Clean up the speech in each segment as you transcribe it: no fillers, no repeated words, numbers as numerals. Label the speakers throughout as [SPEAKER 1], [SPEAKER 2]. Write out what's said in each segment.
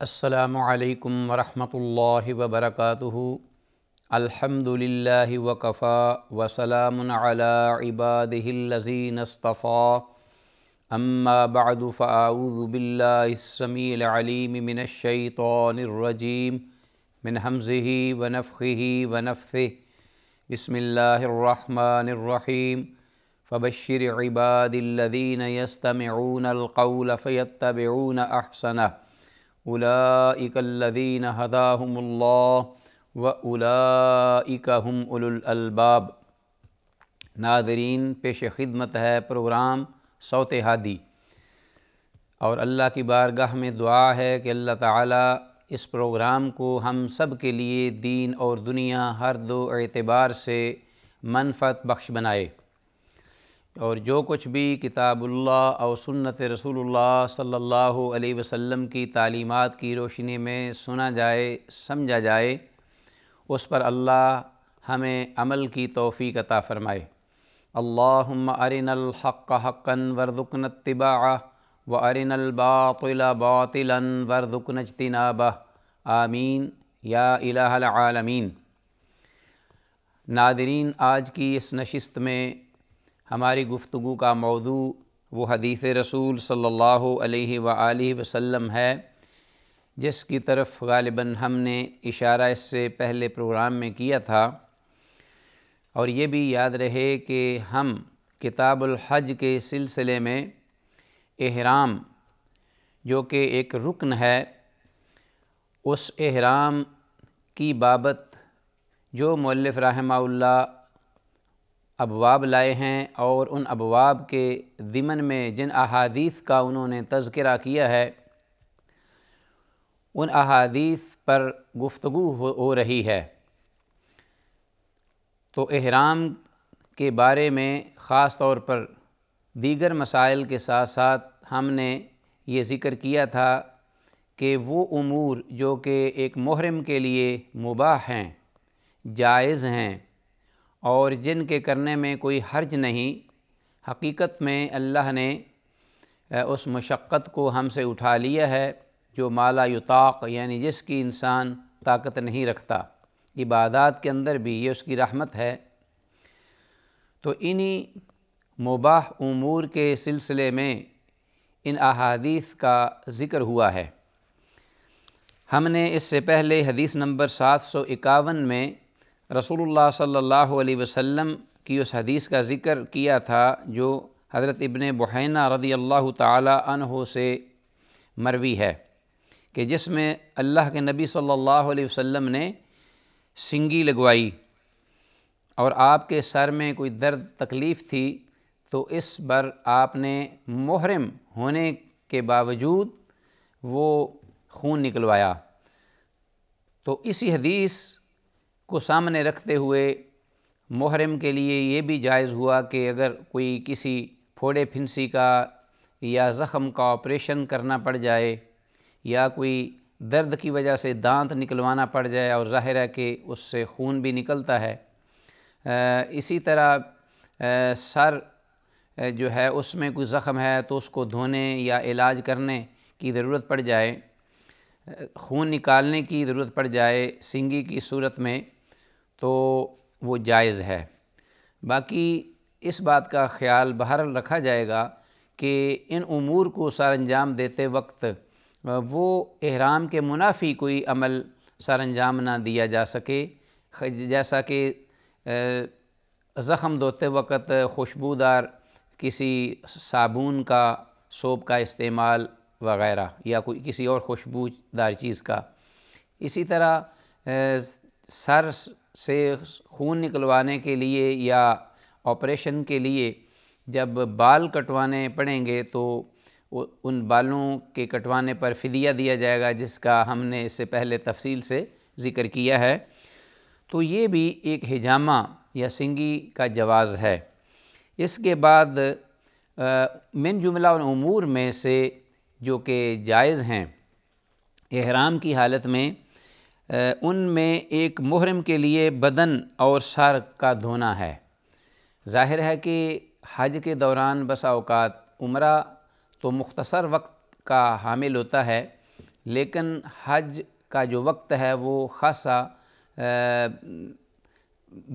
[SPEAKER 1] السلام علیکم ورحمۃ اللہ وبرکاتہ۔ الحمدللہ وکفی وسلام علی عبادہ الذین اصطفی، اما بعد فاعوذ باللہ السمیع العلیم من الشیطان الرجیم من ہمزہ ونفخہ ونفثہ۔ بسم اللہ الرحمن الرحیم۔ فبشر عباد الذین یستمعون القول فیتبعون احسنہ، اولئک الذین ھداھم اللہ واولئک ھم اولو الالباب۔ ناظرین، پیش خدمت ہے پروگرام صوت ہادی، اور اللہ کی بارگاہ میں دعا ہے کہ اللہ تعالیٰ اس پروگرام کو ہم سب کے لیے دین اور دنیا ہر دو اعتبار سے منفعت بخش بنائے، اور جو کچھ بھی کتاب اللہ اور سنت رسول اللہ صلی اللہ علیہ وسلم کی تعلیمات کی روشنی میں سنا جائے، سمجھا جائے، اس پر اللہ ہمیں عمل کی توفیق عطا فرمائے۔ اللہم ارنا الحق حقا وارزقنا اتباعہ وارنا الباطل باطلا وارزقنا اجتنابہ، آمین یا الہ العالمین۔ ناظرین، آج کی اس نشست میں ہماری گفتگو کا موضوع وہ حدیث رسول صلی اللہ علیہ وآلہ وسلم ہے، جس کی طرف غالباً ہم نے اشارہ اس سے پہلے پروگرام میں کیا تھا، اور یہ بھی یاد رہے کہ ہم کتاب الحج کے سلسلے میں احرام، جو کہ ایک رکن ہے، اس احرام کی بابت جو مؤلف رحمہ اللہ ابواب لائے ہیں، اور ان ابواب کے ضمن میں جن احادیث کا انہوں نے تذکرہ کیا ہے، ان احادیث پر گفتگو ہو رہی ہے۔ تو احرام کے بارے میں خاص طور پر دیگر مسائل کے ساتھ ساتھ ہم نے یہ ذکر کیا تھا کہ وہ امور جو کہ ایک محرم کے لیے مباح ہیں، جائز ہیں، اور جن کے کرنے میں کوئی حرج نہیں، حقیقت میں اللہ نے اس مشقت کو ہم سے اٹھا لیا ہے جو ما لا یطاق، یعنی جس کی انسان طاقت نہیں رکھتا۔ عبادات کے اندر بھی یہ اس کی رحمت ہے۔ تو انہی مباح امور کے سلسلے میں ان احادیث کا ذکر ہوا ہے۔ ہم نے اس سے پہلے حدیث نمبر 751 میں رسول اللہ صلی اللہ علیہ وسلم کی اس حدیث کا ذکر کیا تھا جو حضرت ابن بحینہ رضی اللہ تعالی عنہ سے مروی ہے، کہ جس میں اللہ کے نبی صلی اللہ علیہ وسلم نے سنگی لگوائی، اور آپ کے سر میں کوئی درد تکلیف تھی، تو اس پر آپ نے محرم ہونے کے باوجود وہ خون نکلوایا۔ تو اسی حدیث کو سامنے رکھتے ہوئے محرم کے لیے یہ بھی جائز ہوا کہ اگر کوئی کسی پھوڑے پھنسی کا یا زخم کا آپریشن کرنا پڑ جائے، یا کوئی درد کی وجہ سے دانت نکلوانا پڑ جائے، اور ظاہر ہے کہ اس سے خون بھی نکلتا ہے، اسی طرح سر جو ہے اس میں کوئی زخم ہے تو اس کو دھونے یا علاج کرنے کی ضرورت پڑ جائے، خون نکالنے کی ضرورت پڑ جائے سنگی کی صورت میں، تو وہ جائز ہے۔ باقی اس بات کا خیال بہرحال رکھا جائے گا کہ ان امور کو سر انجام دیتے وقت وہ احرام کے منافی کوئی عمل سر انجام نہ دیا جا سکے، جیسا کہ زخم دھوتے وقت خوشبودار کسی صابن کا، سوپ کا استعمال وغیرہ، یا کوئی کسی اور خوشبودار چیز کا۔ اسی طرح سر سے خون نکلوانے کے لیے یا آپریشن کے لیے جب بال کٹوانے پڑیں گے تو ان بالوں کے کٹوانے پر فدیہ دیا جائے گا، جس کا ہم نے اس سے پہلے تفصیل سے ذکر کیا ہے۔ تو یہ بھی ایک حجامہ یا سنگی کا جواز ہے۔ اس کے بعد من جملہ امور میں سے جو کہ جائز ہیں احرام کی حالت میں، ان میں ایک محرم کے لیے بدن اور سر کا دھونا ہے۔ ظاہر ہے کہ حج کے دوران بسا اوقات عمرہ تو مختصر وقت کا حامل ہوتا ہے، لیکن حج کا جو وقت ہے وہ خاصا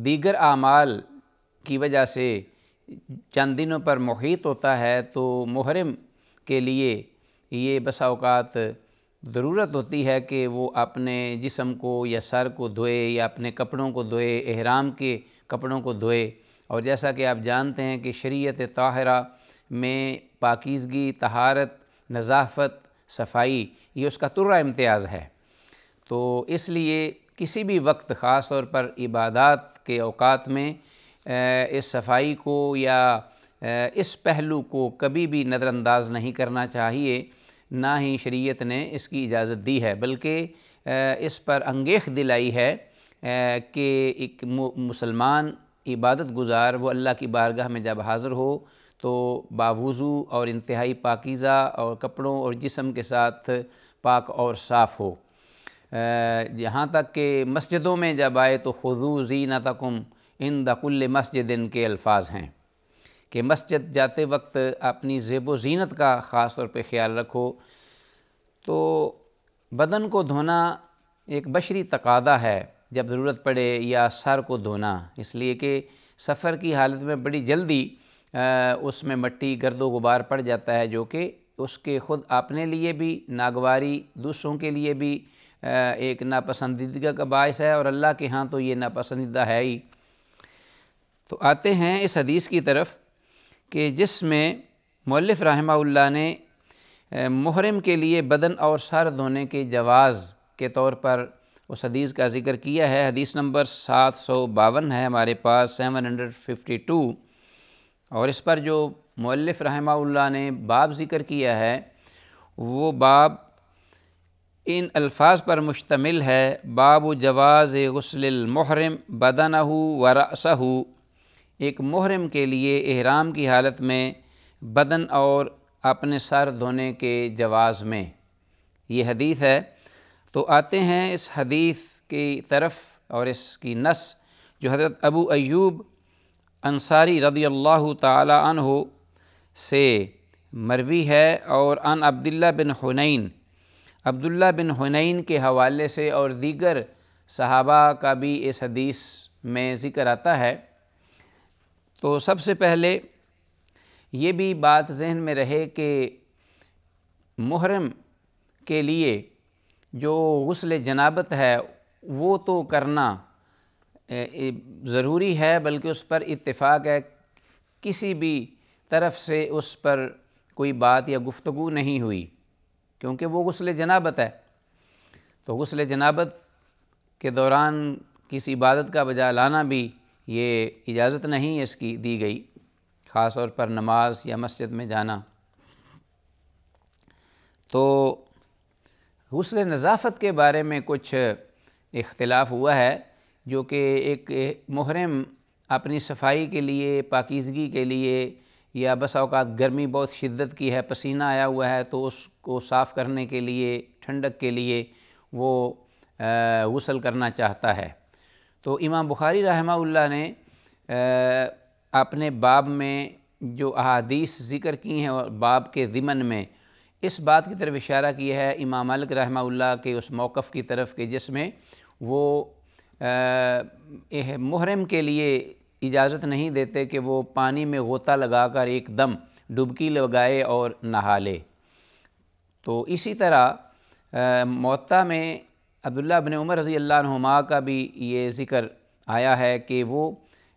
[SPEAKER 1] دیگر اعمال کی وجہ سے چند دنوں پر محیط ہوتا ہے، تو محرم کے لیے یہ بسا اوقات ضرورت ہوتی ہے کہ وہ اپنے جسم کو یا سر کو دھوئے یا اپنے کپڑوں کو دھوئے، احرام کے کپڑوں کو دھوئے۔ اور جیسا کہ آپ جانتے ہیں کہ شریعت طاہرہ میں پاکیزگی، طہارت، نظافت، صفائی یہ اس کا طرہ امتیاز ہے، تو اس لیے کسی بھی وقت خاص طور پر عبادات کے اوقات میں اس صفائی کو یا اس پہلو کو کبھی بھی نظر انداز نہیں کرنا چاہیے، نہ ہی شریعت نے اس کی اجازت دی ہے، بلکہ اس پر انگیخت دلائی ہے کہ ایک مسلمان عبادت گزار وہ اللہ کی بارگاہ میں جب حاضر ہو تو باوضو اور انتہائی پاکیزہ اور کپڑوں اور جسم کے ساتھ پاک اور صاف ہو۔ یہاں تک کہ مسجدوں میں جب آئے تو خذوا زینتکم عند کل مسجد کے الفاظ ہیں کہ مسجد جاتے وقت اپنی زیب و زینت کا خاص طور پہ خیال رکھو۔ تو بدن کو دھونا ایک بشری تقاضا ہے جب ضرورت پڑے، یا سر کو دھونا، اس لیے کہ سفر کی حالت میں بڑی جلدی اس میں مٹی، گرد و غبار پڑ جاتا ہے، جو کہ اس کے خود اپنے لیے بھی ناگواری، دوسروں کے لیے بھی ایک ناپسندیدگی کا باعث ہے، اور اللہ کے ہاں تو یہ ناپسندیدہ ہے ہی۔ تو آتے ہیں اس حدیث کی طرف کہ جس میں مؤلف رحمہ اللہ نے محرم کے لیے بدن اور سر دھونے کے جواز کے طور پر اس حدیث کا ذکر کیا ہے۔ حدیث نمبر 752 ہے ہمارے پاس، 752، اور اس پر جو مؤلف رحمہ اللہ نے باب ذکر کیا ہے وہ باب ان الفاظ پر مشتمل ہے: باب جواز غسل المحرم بدنہ و رأسہ، ایک محرم کے لیے احرام کی حالت میں بدن اور اپنے سر دھونے کے جواز میں، یہ حدیث ہے۔ تو آتے ہیں اس حدیث کی طرف اور اس کی نص جو حضرت ابو ایوب انصاری رضی اللہ تعالی عنہ سے مروی ہے، اور عن عبداللہ بن حنین، عبداللہ بن حنین کے حوالے سے، اور دیگر صحابہ کا بھی اس حدیث میں ذکر آتا ہے۔ تو سب سے پہلے یہ بھی بات ذہن میں رہے کہ محرم کے لیے جو غسل جنابت ہے وہ تو کرنا ضروری ہے، بلکہ اس پر اتفاق ہے، کسی بھی طرف سے اس پر کوئی بات یا گفتگو نہیں ہوئی، کیونکہ وہ غسل جنابت ہے۔ تو غسل جنابت کے دوران کسی عبادت کا بجا لانا بھی یہ اجازت نہیں اس کی دی گئی، خاص طور پر نماز یا مسجد میں جانا۔ تو غسل نظافت کے بارے میں کچھ اختلاف ہوا ہے، جو کہ ایک محرم اپنی صفائی کے لیے، پاکیزگی کے لیے، یا بسا اوقات گرمی بہت شدت کی ہے، پسینہ آیا ہوا ہے، تو اس کو صاف کرنے کے لیے، ٹھنڈک کے لیے وہ غسل کرنا چاہتا ہے۔ تو امام بخاری رحمہ اللہ نے اپنے باب میں جو احادیث ذکر کی ہیں اور باب کے ضمن میں اس بات کی طرف اشارہ کیا ہے امام مالک رحمہ اللہ کے اس موقف کی طرف کہ جس میں وہ محرم کے لیے اجازت نہیں دیتے کہ وہ پانی میں غوطہ لگا کر ایک دم ڈبکی لگائے اور نہا لے۔ تو اسی طرح موطا میں عبداللہ بن عمر رضی اللہ عنہما کا بھی یہ ذکر آیا ہے کہ وہ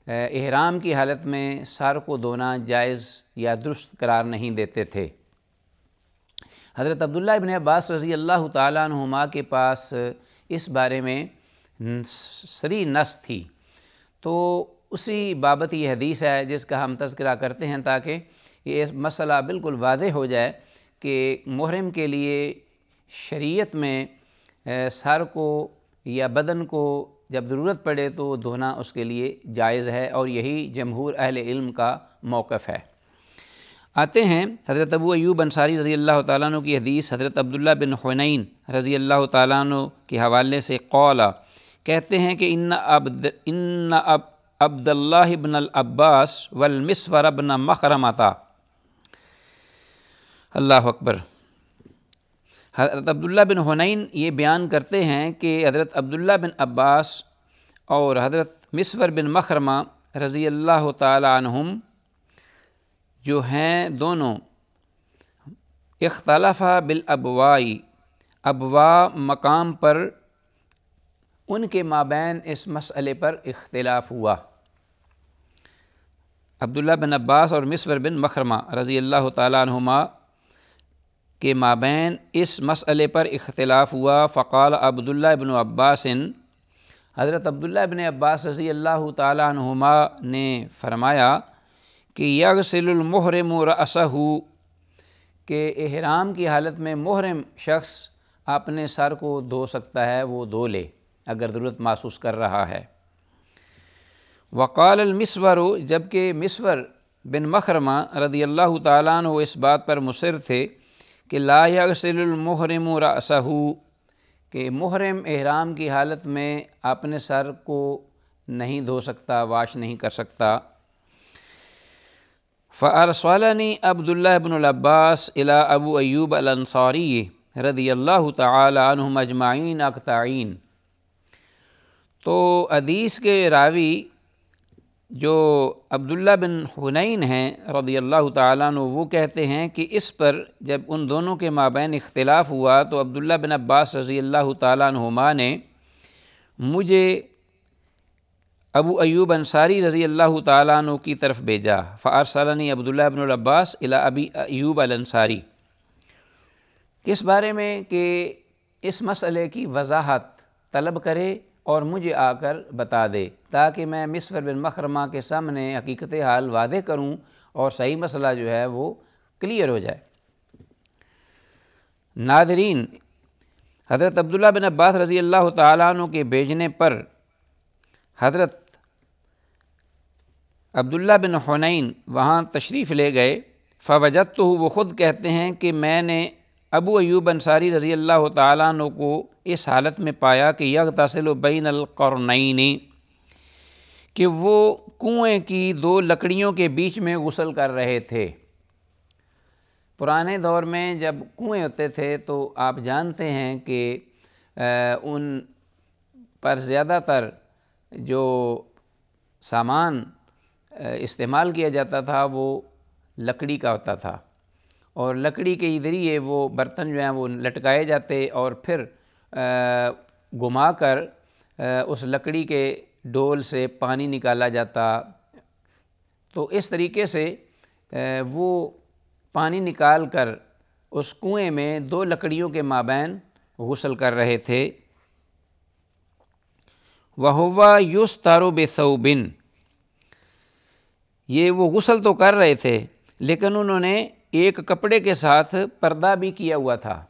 [SPEAKER 1] احرام کی حالت میں سر کو دھونا جائز یا درست قرار نہیں دیتے تھے۔ حضرت عبداللہ ابن عباس رضی اللہ تعالیٰ عنہما کے پاس اس بارے میں صریح نص تھی، تو اسی بابت یہ حدیث ہے جس کا ہم تذکرہ کرتے ہیں تاکہ یہ مسئلہ بالکل واضح ہو جائے کہ محرم کے لیے شریعت میں سر کو یا بدن کو جب ضرورت پڑے تو دھونا اس کے لیے جائز ہے، اور یہی جمہور اہل علم کا موقف ہے۔ آتے ہیں حضرت ابو ایوب انصاری رضی اللہ تعالیٰ عنہ کی حدیث، حضرت عبداللہ بن حنین رضی اللہ تعالیٰ عنہ کے حوالے سے قول، کہتے ہیں کہ ان عبداللہ بن العباس والمسور بن مخرمۃ، اللہ اکبر، حضرت عبداللہ بن حنین یہ بیان کرتے ہیں کہ حضرت عبداللہ بن عباس اور حضرت مسور بن مخرمہ رضی اللہ تعالی عنہم جو ہیں دونوں اختلافا بالابوائی ابوا مقام پر ان کے مابین اس مسئلے پر اختلاف ہوا۔ عبداللہ بن عباس اور مسور بن مخرمہ رضی اللہ تعالیٰ عنہما کے مابین اس مسئلے پر اختلاف ہوا۔ فقال عبداللہ بن عباس، حضرت عبداللہ بن عباس رضی اللہ تعالیٰ عنہما نے فرمایا کہ یغسل المحرم رأسہ، کہ احرام کی حالت میں محرم شخص اپنے سر کو دھو سکتا ہے، وہ دھو لے اگر ضرورت محسوس کر رہا ہے۔ وقال المسور، جبکہ مسور بن مخرمہ رضی اللہ تعالیٰ عنہ اس بات پر مصر تھے کہ لا یغسل المحرم رأسہ، کہ محرم احرام کی حالت میں اپنے سر کو نہیں دھو سکتا، واش نہیں کر سکتا۔ فارسلنی عبداللہ بن العباس الی ابو ایوب الانصاری رضی اللہ تعالی عنہم اجمعین اقطعین، تو حدیث کے راوی جو عبداللہ بن حنین ہیں رضی اللہ تعالیٰ عنہ، وہ کہتے ہیں کہ اس پر جب ان دونوں کے مابین اختلاف ہوا تو عبداللہ بن عباس رضی اللہ تعالیٰ عنہما نے مجھے ابو ایوب انصاری رضی اللہ تعالیٰ عنہ کی طرف بھیجا۔ فارسلنی عبداللہ بن العباس الی ابی ایوب الانصاری، کس بارے میں کہ اس مسئلے کی وضاحت طلب کرے اور مجھے آ کر بتا دے، تاکہ میں مسور بن مخرمہ کے سامنے حقیقت حال واضح کروں اور صحیح مسئلہ جو ہے وہ کلیئر ہو جائے۔ ناظرین، حضرت عبداللہ بن عباس رضی اللہ تعالیٰ عنہ کے بھیجنے پر حضرت عبداللہ بن حنین وہاں تشریف لے گئے۔ فوجدتہ، وہ خود کہتے ہیں کہ میں نے ابو ایوب انصاری رضی اللہ تعالیٰ عنہ کو اس حالت میں پایا کہ یغتسل بین القرنین، کہ وہ کنویں کی دو لکڑیوں کے بیچ میں غسل کر رہے تھے۔ پرانے دور میں جب کنویں ہوتے تھے تو آپ جانتے ہیں کہ ان پر زیادہ تر جو سامان استعمال کیا جاتا تھا وہ لکڑی کا ہوتا تھا، اور لکڑی کے ذریعے وہ برتن جو ہیں وہ لٹکائے جاتے اور پھر گھما کر اس لکڑی کے ڈول سے پانی نکالا جاتا۔ تو اس طریقے سے وہ پانی نکال کر اس کنویں میں دو لکڑیوں کے مابین غسل کر رہے تھے۔ وَهُوَ يُسْتَرُ بِثَوْبٍ، یہ وہ غسل تو کر رہے تھے لیکن انہوں نے ایک کپڑے کے ساتھ پردہ بھی کیا ہوا تھا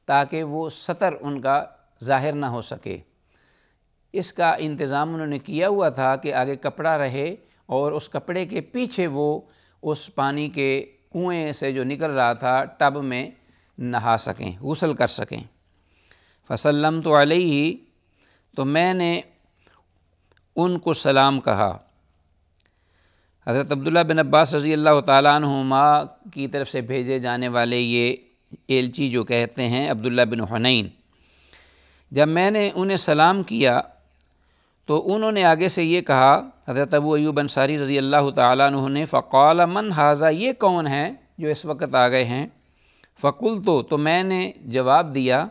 [SPEAKER 1] تاکہ وہ سطر ان کا ظاہر نہ ہو سکے۔ اس کا انتظام انہوں نے کیا ہوا تھا کہ آگے کپڑا رہے اور اس کپڑے کے پیچھے وہ اس پانی کے کنویں سے جو نکل رہا تھا ٹب میں نہا سکیں، غسل کر سکیں۔ فسلمت علیہ، تو میں نے ان کو سلام کہا۔ حضرت عبداللہ بن عباس رضی اللہ تعالیٰ عنہما کی طرف سے بھیجے جانے والے یہ ایلچی جو کہتے ہیں عبداللہ بن حنین، جب میں نے انہیں سلام کیا تو انہوں نے آگے سے یہ کہا، حضرت ابو ایوب انصاری رضی اللہ تعالیٰ عنہ نے، فقال من ھذا، یہ کون ہیں جو اس وقت آ گئے ہیں؟ فقلت، تو میں نے جواب دیا،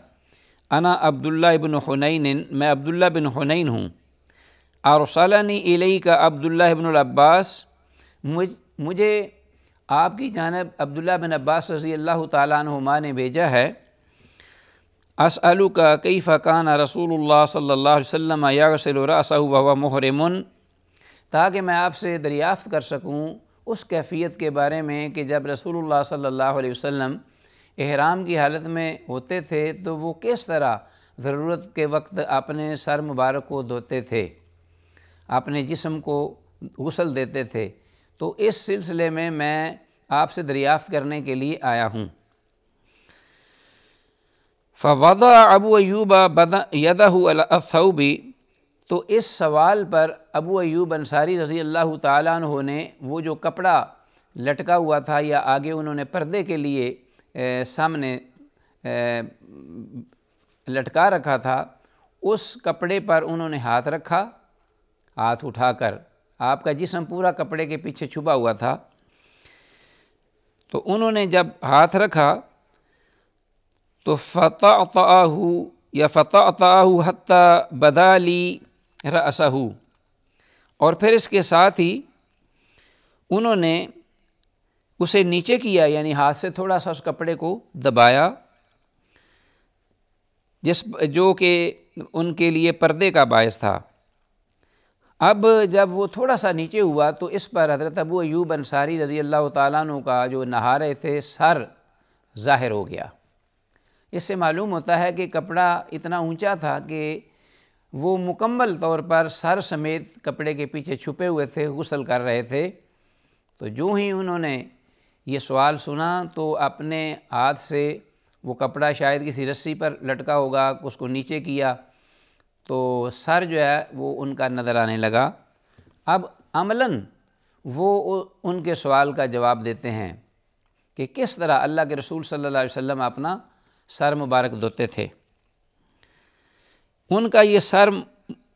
[SPEAKER 1] انا عبداللہ بن حنین، میں عبداللہ بن حنین ہوں۔ ارسلنی الیک عبداللہ بن العباس، مجھے آپ کی جانب عبداللہ بن عباس رضی اللہ تعالیٰ عنہما نے بھیجا ہے۔ اسألک کیف کان رسول اللہ صلی اللہ علیہ وسلم یغسل رأسہ وہو محرم، تاکہ میں آپ سے دریافت کر سکوں اس کیفیت کے بارے میں کہ جب رسول اللہ صلی اللہ علیہ وسلم احرام کی حالت میں ہوتے تھے تو وہ کس طرح ضرورت کے وقت اپنے سر مبارک کو دھوتے تھے، اپنے جسم کو غسل دیتے تھے۔ تو اس سلسلے میں آپ سے دریافت کرنے کے لیے آیا ہوں۔ فوضع ابو ایوب یدہ علی الثوب، تو اس سوال پر ابو ایوب انصاری رضی اللہ تعالیٰ عنہ نے وہ جو کپڑا لٹکا ہوا تھا یا آگے انہوں نے پردے کے لیے سامنے لٹکا رکھا تھا اس کپڑے پر انہوں نے ہاتھ رکھا، ہاتھ اٹھا کر، آپ کا جسم پورا کپڑے کے پیچھے چھپا ہوا تھا، تو انہوں نے جب ہاتھ رکھا تو فَطَأْطَأَهُ حَتَّى بَدَا لِي رَأْسَهُ، اور پھر اس کے ساتھ ہی انہوں نے اسے نیچے کیا، یعنی ہاتھ سے تھوڑا سا اس کپڑے کو دبایا، جو کہ ان کے لیے پردے کا باعث تھا۔ اب جب وہ تھوڑا سا نیچے ہوا تو اس پر حضرت ابو ایوب انصاری رضی اللہ تعالیٰ عنہ کا جو نہا رہے تھے سر ظاہر ہو گیا۔ اس سے معلوم ہوتا ہے کہ کپڑا اتنا اونچا تھا کہ وہ مکمل طور پر سر سمیت کپڑے کے پیچھے چھپے ہوئے تھے، غسل کر رہے تھے۔ تو جو ہی انہوں نے یہ سوال سنا تو اپنے ہاتھ سے وہ کپڑا شاید کسی رسی پر لٹکا ہوگا، اس کو نیچے کیا تو سر جو ہے وہ ان کا نظر آنے لگا۔ اب عملاً وہ ان کے سوال کا جواب دیتے ہیں کہ کس طرح اللہ کے رسول صلی اللہ علیہ وسلم اپنا سر مبارک دھوتے تھے۔ ان کا یہ سر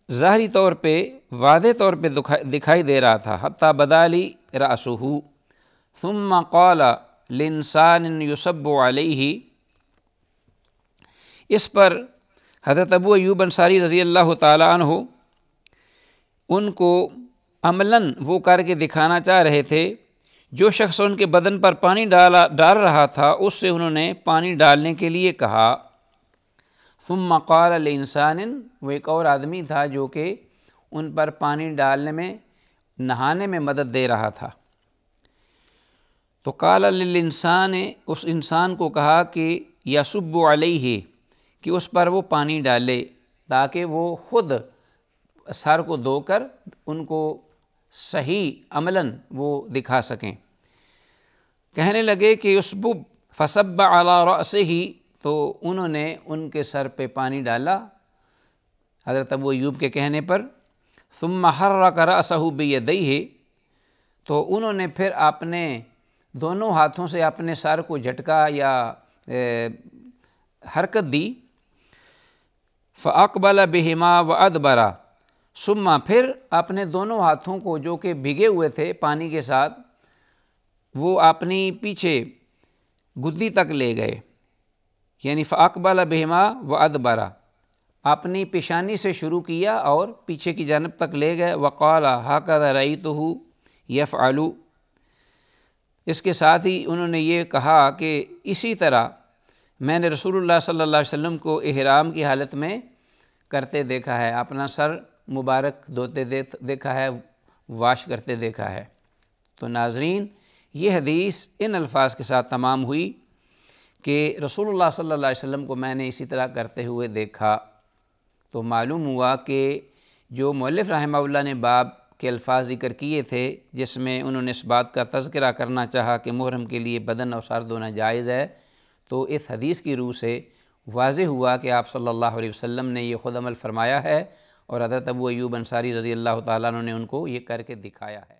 [SPEAKER 1] ظاہری طور پہ واضح طور پہ دکھائی دے رہا تھا، حتیٰ بدا لی رأسہ ثم قال لانسان یصب علیہ۔ اس پر حضرت ابو ایوب انصاری رضی اللہ تعالیٰ عنہ ان کو عملاً وہ کر کے دکھانا چاہ رہے تھے، جو شخص ان کے بدن پر پانی ڈال رہا تھا اس سے انہوں نے پانی ڈالنے کے لیے کہا۔ ثم قال لانسان، وہ ایک اور آدمی تھا جو کہ ان پر پانی ڈالنے میں، نہانے میں مدد دے رہا تھا۔ تو قال للانسان، اس انسان کو کہا کہ یصب علیہ، کہ اس پر وہ پانی ڈالے تاکہ وہ خود سر کو دھو کر ان کو صحیح عملاً وہ دکھا سکیں۔ کہنے لگے کہ یصب فصب علی رأسہ، تو انہوں نے ان کے سر پہ پانی ڈالا حضرت ابو ایوب کے کہنے پر۔ ثم حرک رأسہ بیدیہ، تو انہوں نے پھر اپنے دونوں ہاتھوں سے اپنے سر کو جھٹکا یا حرکت دی۔ فأقبل بہما وأدبر، ثم پھر اپنے دونوں ہاتھوں کو جو کہ بھگے ہوئے تھے پانی کے ساتھ وہ اپنی پیچھے گدی تک لے گئے، یعنی فأقبل بہما وأدبر، اپنی پیشانی سے شروع کیا اور پیچھے کی جانب تک لے گئے۔ وقال ہکذا رأیتہ یفعل، اس کے ساتھ ہی انہوں نے یہ کہا کہ اسی طرح میں نے رسول اللہ صلی اللہ علیہ وسلم کو احرام کی حالت میں کرتے دیکھا ہے، اپنا سر مبارک دھوتے دیکھا ہے، واش کرتے دیکھا ہے۔ تو ناظرین، یہ حدیث ان الفاظ کے ساتھ تمام ہوئی کہ رسول اللہ صلی اللہ علیہ وسلم کو میں نے اسی طرح کرتے ہوئے دیکھا۔ تو معلوم ہوا کہ جو مؤلف رحمہ اللہ نے باب کے الفاظ ذکر کیے تھے جس میں انہوں نے اس بات کا تذکرہ کرنا چاہا کہ محرم کے لیے بدن اور سر دھونا جائز ہے، تو اس حدیث کی روح سے واضح ہوا کہ آپ صلی اللہ علیہ وسلم نے یہ خود عمل فرمایا ہے اور حضرت ابو ایوب انصاری رضی اللہ تعالیٰ عنہ نے ان کو یہ کر کے دکھایا ہے۔